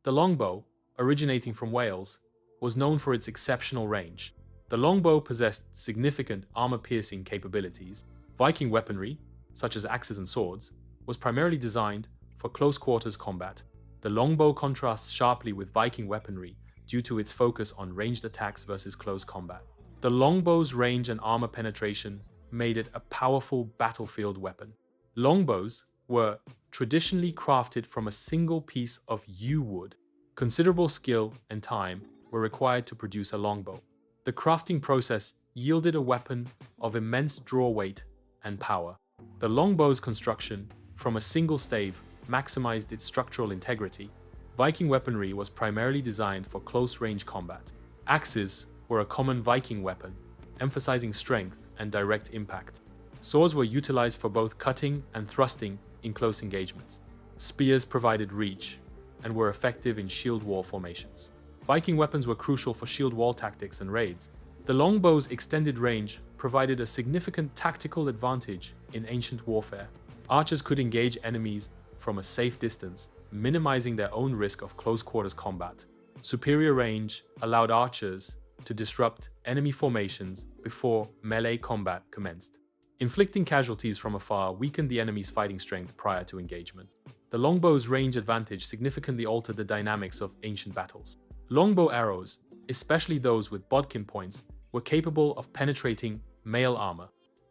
The longbow, originating from Wales, was known for its exceptional range. The longbow possessed significant armor-piercing capabilities. Viking weaponry, such as axes and swords, was primarily designed for close-quarters combat. The longbow contrasts sharply with Viking weaponry due to its focus on ranged attacks versus close combat. The longbow's range and armor penetration made it a powerful battlefield weapon. Longbows were traditionally crafted from a single piece of yew wood. Considerable skill and time were required to produce a longbow. The crafting process yielded a weapon of immense draw weight and power. The longbow's construction from a single stave maximized its structural integrity. Viking weaponry was primarily designed for close-range combat. Axes were a common Viking weapon, emphasizing strength and direct impact. Swords were utilized for both cutting and thrusting in close engagements. Spears provided reach and were effective in shield wall formations. Viking weapons were crucial for shield wall tactics and raids. The longbow's extended range provided a significant tactical advantage in ancient warfare. Archers could engage enemies from a safe distance, minimizing their own risk of close-quarters combat. Superior range allowed archers to disrupt enemy formations before melee combat commenced. Inflicting casualties from afar weakened the enemy's fighting strength prior to engagement. The longbow's range advantage significantly altered the dynamics of ancient battles. Longbow arrows, especially those with bodkin points, were capable of penetrating mail armor.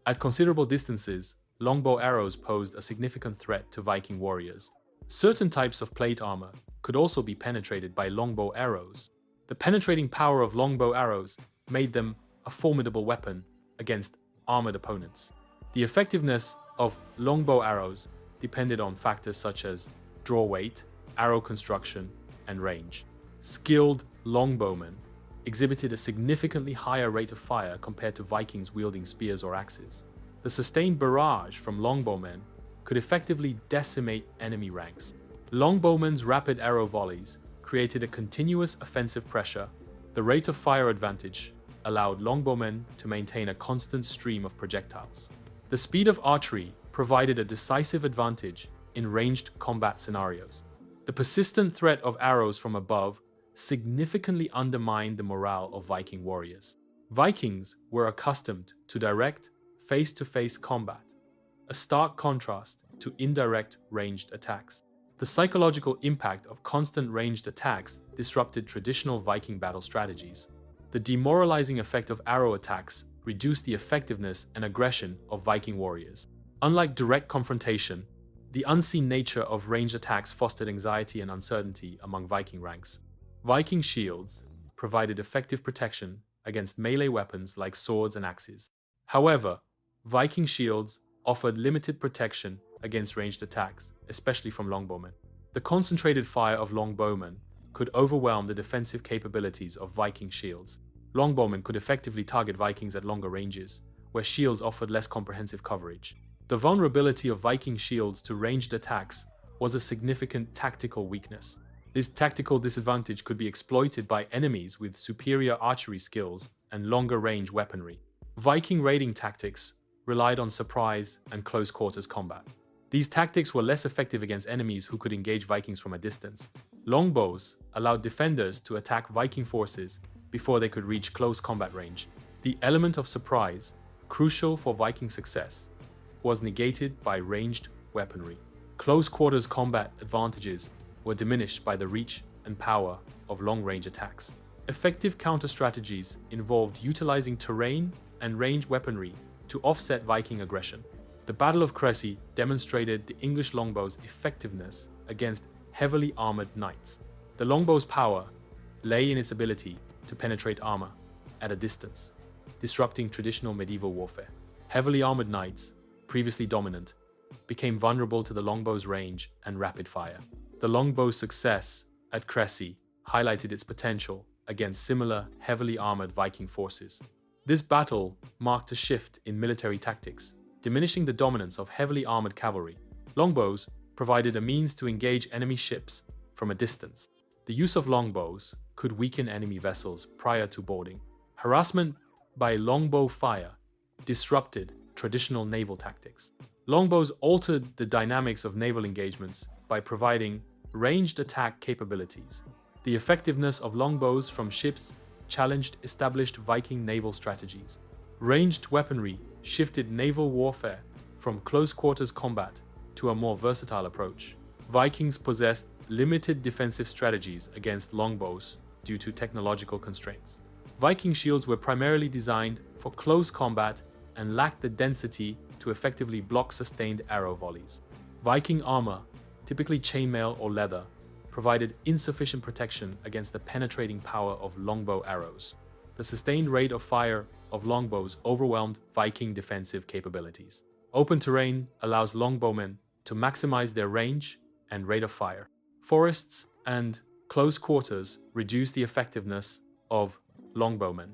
At considerable distances, longbow arrows posed a significant threat to Viking warriors. Certain types of plate armor could also be penetrated by longbow arrows. The penetrating power of longbow arrows made them a formidable weapon against armored opponents. The effectiveness of longbow arrows depended on factors such as draw weight, arrow construction, and range. Skilled longbowmen exhibited a significantly higher rate of fire compared to Vikings wielding spears or axes. The sustained barrage from longbowmen could effectively decimate enemy ranks. Longbowmen's rapid arrow volleys created a continuous offensive pressure. The rate of fire advantage allowed longbowmen to maintain a constant stream of projectiles. The speed of archery provided a decisive advantage in ranged combat scenarios. The persistent threat of arrows from above significantly undermined the morale of Viking warriors. Vikings were accustomed to direct, face-to-face combat, a stark contrast to indirect ranged attacks. The psychological impact of constant ranged attacks disrupted traditional Viking battle strategies. The demoralizing effect of arrow attacks reduced the effectiveness and aggression of Viking warriors. Unlike direct confrontation, the unseen nature of ranged attacks fostered anxiety and uncertainty among Viking ranks. Viking shields provided effective protection against melee weapons like swords and axes. However, Viking shields offered limited protection against ranged attacks, especially from longbowmen. The concentrated fire of longbowmen could overwhelm the defensive capabilities of Viking shields. Longbowmen could effectively target Vikings at longer ranges, where shields offered less comprehensive coverage. The vulnerability of Viking shields to ranged attacks was a significant tactical weakness. This tactical disadvantage could be exploited by enemies with superior archery skills and longer-range weaponry. Viking raiding tactics relied on surprise and close-quarters combat. These tactics were less effective against enemies who could engage Vikings from a distance. Longbows allowed defenders to attack Viking forces before they could reach close combat range. The element of surprise, crucial for Viking success, was negated by ranged weaponry. Close-quarters combat advantages were diminished by the reach and power of long-range attacks. Effective counter-strategies involved utilizing terrain and range weaponry to offset Viking aggression. The Battle of Crecy demonstrated the English longbow's effectiveness against heavily armored knights. The longbow's power lay in its ability to penetrate armor at a distance, disrupting traditional medieval warfare. Heavily armored knights, previously dominant, became vulnerable to the longbow's range and rapid fire. The longbow's success at Crecy highlighted its potential against similar heavily armored Viking forces. This battle marked a shift in military tactics, diminishing the dominance of heavily armored cavalry. Longbows provided a means to engage enemy ships from a distance. The use of longbows could weaken enemy vessels prior to boarding. Harassment by longbow fire disrupted traditional naval tactics. Longbows altered the dynamics of naval engagements by providing Ranged attack capabilities. The effectiveness of longbows from ships challenged established Viking naval strategies. Ranged weaponry shifted naval warfare from close-quarters combat to a more versatile approach. Vikings possessed limited defensive strategies against longbows due to technological constraints. Viking shields were primarily designed for close combat and lacked the density to effectively block sustained arrow volleys. Viking armor, typically chainmail or leather, provided insufficient protection against the penetrating power of longbow arrows. The sustained rate of fire of longbows overwhelmed Viking defensive capabilities. Open terrain allows longbowmen to maximize their range and rate of fire. Forests and close quarters reduce the effectiveness of longbowmen.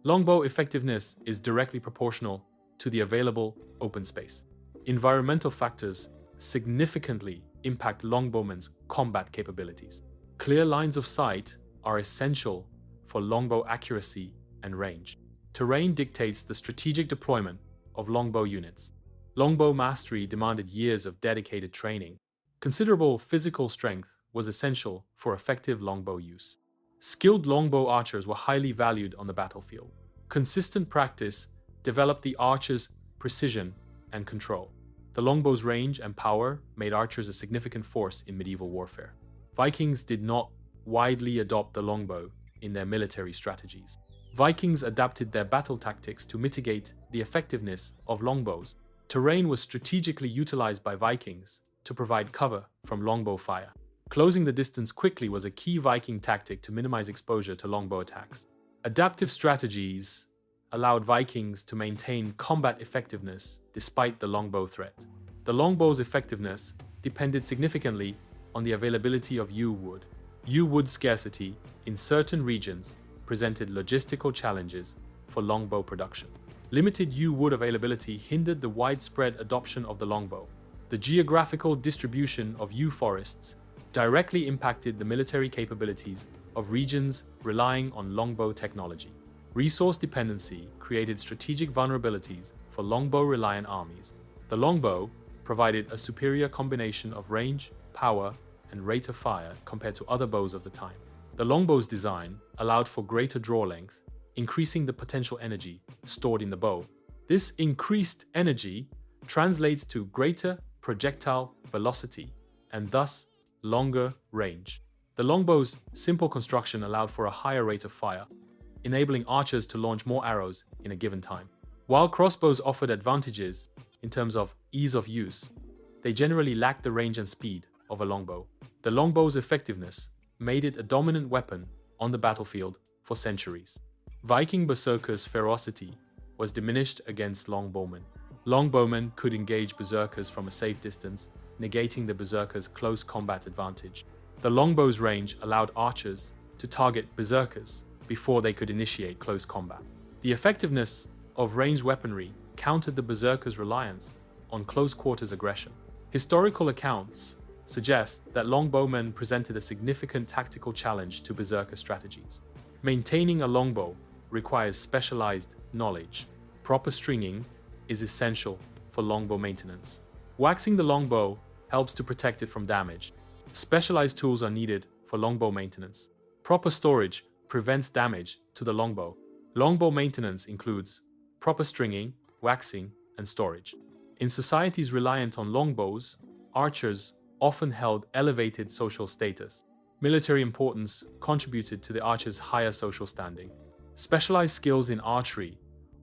Longbow effectiveness is directly proportional to the available open space. Environmental factors significantly impact longbowmen's combat capabilities. Clear lines of sight are essential for longbow accuracy and range. Terrain dictates the strategic deployment of longbow units. Longbow mastery demanded years of dedicated training. Considerable physical strength was essential for effective longbow use. Skilled longbow archers were highly valued on the battlefield. Consistent practice developed the archer's precision and control. The longbow's range and power made archers a significant force in medieval warfare. Vikings did not widely adopt the longbow in their military strategies. Vikings adapted their battle tactics to mitigate the effectiveness of longbows. Terrain was strategically utilized by Vikings to provide cover from longbow fire. Closing the distance quickly was a key Viking tactic to minimize exposure to longbow attacks. Adaptive strategies allowed Vikings to maintain combat effectiveness despite the longbow threat. The longbow's effectiveness depended significantly on the availability of yew wood. Yew wood scarcity in certain regions presented logistical challenges for longbow production. Limited yew wood availability hindered the widespread adoption of the longbow. The geographical distribution of yew forests directly impacted the military capabilities of regions relying on longbow technology. Resource dependency created strategic vulnerabilities for longbow-reliant armies. The longbow provided a superior combination of range, power, and rate of fire compared to other bows of the time. The longbow's design allowed for greater draw length, increasing the potential energy stored in the bow. This increased energy translates to greater projectile velocity and thus longer range. The longbow's simple construction allowed for a higher rate of fire, enabling archers to launch more arrows in a given time. While crossbows offered advantages in terms of ease of use, they generally lacked the range and speed of a longbow. The longbow's effectiveness made it a dominant weapon on the battlefield for centuries. Viking berserkers' ferocity was diminished against longbowmen. Longbowmen could engage berserkers from a safe distance, negating the berserkers' close combat advantage. The longbow's range allowed archers to target berserkers before they could initiate close combat. The effectiveness of ranged weaponry countered the berserkers' reliance on close-quarters aggression. Historical accounts suggest that longbowmen presented a significant tactical challenge to berserker strategies. Maintaining a longbow requires specialized knowledge. Proper stringing is essential for longbow maintenance. Waxing the longbow helps to protect it from damage. Specialized tools are needed for longbow maintenance. Proper storage prevents damage to the longbow. Longbow maintenance includes proper stringing, waxing, and storage. In societies reliant on longbows, archers often held elevated social status. Military importance contributed to the archer's higher social standing. Specialized skills in archery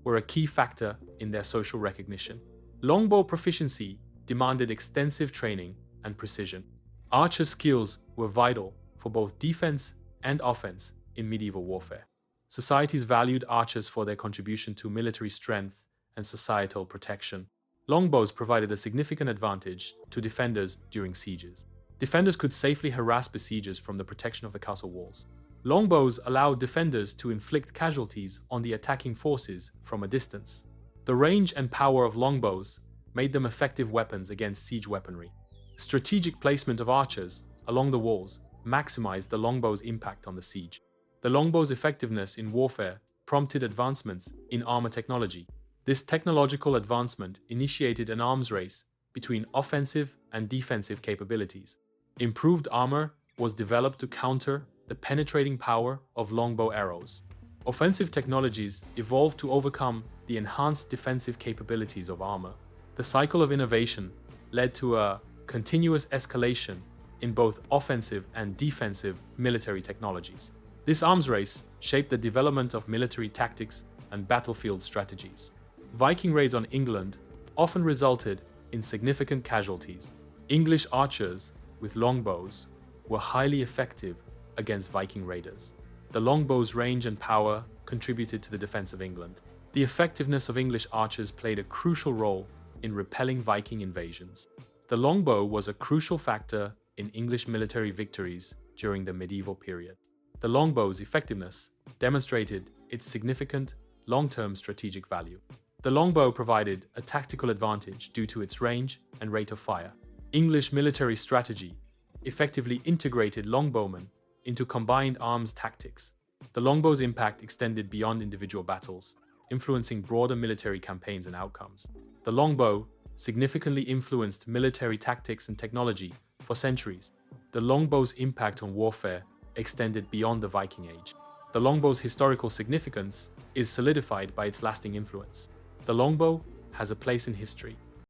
were a key factor in their social recognition. Longbow proficiency demanded extensive training and precision. Archer skills were vital for both defense and offense in medieval warfare. Societies valued archers for their contribution to military strength and societal protection. Longbows provided a significant advantage to defenders during sieges. Defenders could safely harass besiegers from the protection of the castle walls. Longbows allowed defenders to inflict casualties on the attacking forces from a distance. The range and power of longbows made them effective weapons against siege weaponry. Strategic placement of archers along the walls maximized the longbow's impact on the siege. The longbow's effectiveness in warfare prompted advancements in armor technology. This technological advancement initiated an arms race between offensive and defensive capabilities. Improved armor was developed to counter the penetrating power of longbow arrows. Offensive technologies evolved to overcome the enhanced defensive capabilities of armor. The cycle of innovation led to a continuous escalation in both offensive and defensive military technologies. This arms race shaped the development of military tactics and battlefield strategies. Viking raids on England often resulted in significant casualties. English archers with longbows were highly effective against Viking raiders. The longbow's range and power contributed to the defense of England. The effectiveness of English archers played a crucial role in repelling Viking invasions. The longbow was a crucial factor in English military victories during the medieval period. The longbow's effectiveness demonstrated its significant long-term strategic value. The longbow provided a tactical advantage due to its range and rate of fire. English military strategy effectively integrated longbowmen into combined arms tactics. The longbow's impact extended beyond individual battles, influencing broader military campaigns and outcomes. The longbow significantly influenced military tactics and technology for centuries. The longbow's impact on warfare extended beyond the Viking Age. The longbow's historical significance is solidified by its lasting influence. The longbow has a place in history.